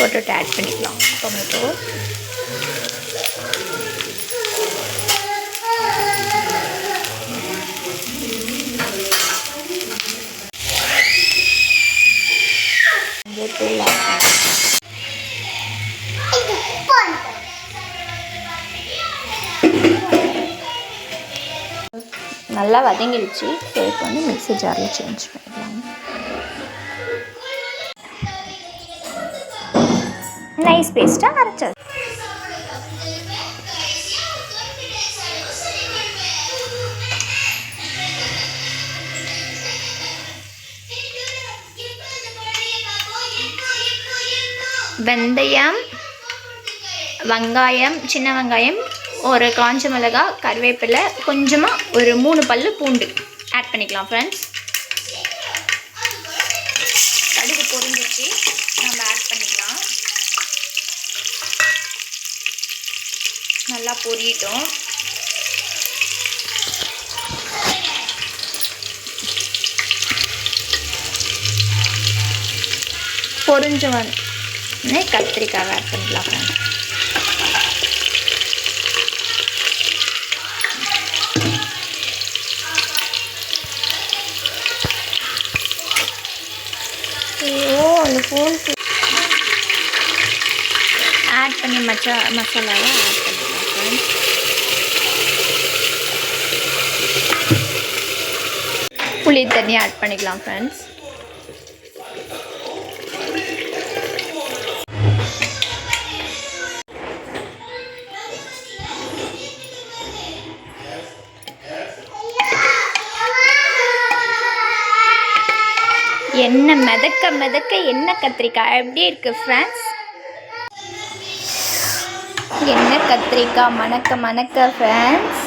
போட்டுட்டு ஆட் பண்ணிக்கலாம் டொமேட்டோ. நல்லா வதங்கிடுச்சு. ஸோ இப்போ வந்து மிக்ஸி ஜாரில் சேஞ்ச் பண்ணிடலாம். நைஸ் பேஸ்ட்டாக அரைச்சது. வெந்தயம், வெங்காயம், சின்ன வெங்காயம், ஒரு காஞ்ச மிளகாய், கருவேப்பிலை, கொஞ்சமாக ஒரு 3 பல்லு பூண்டு ஆட் பண்ணிக்கலாம் ஃப்ரெண்ட்ஸ். கடுகு பொரிஞ்சிச்சு, நம்ம ஆட் பண்ணிக்கலாம். நல்லா பொரியட்டும். பொரிஞ்ச உடனே கத்திரிக்காய் ஆட் பண்ணிக்கலாம் ஃப்ரெண்ட்ஸ். ஆட் பண்ணி மசாலாவை ஆட் பண்ணிக்கலாம் ஃப்ரெண்ட்ஸ். புளி தண்ணி ஆட் பண்ணிக்கலாம் ஃப்ரெண்ட்ஸ். எண்ணெய் மிதக்க மிதக்க எண்ணெய் கத்திரிக்காய் எப்படி இருக்குது ஃப்ரெண்ட்ஸ்? எண்ணெய் கத்திரிக்காய் மணக்க மணக்க ஃப்ரெண்ட்ஸ்.